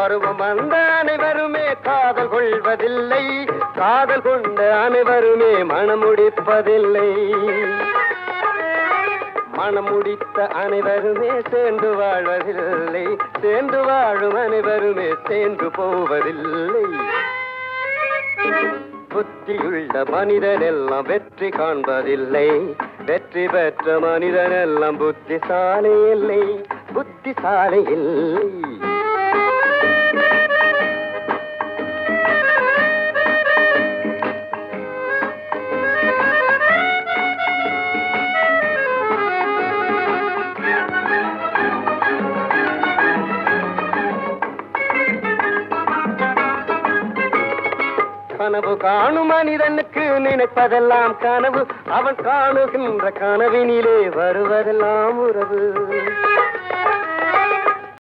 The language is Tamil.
பருவம் வந்த அனைவருமே காதல் கொள்வதில்லை, காதல் கொண்ட அனைவருமே மனம் முடிப்பதில்லை. மனம் முடித்த அனைவருமே சேர்ந்து வாழ்வதில்லை, சேர்ந்து வாழும் அனைவருமே சேர்ந்து போவதில்லை. புத்தியுள்ள மனிதன் எல்லாம் வெற்றி காண்பதில்லை, வெற்றி பெற்ற மனிதன் எல்லாம் புத்திசாலி இல்லை, புத்திசாலி இல்லை. கனவு காணும் மனிதனுக்கு நினைப்பதெல்லாம் கனவு, அவன் காணுகின்ற கனவினிலே வருவதெல்லாம் உறவு.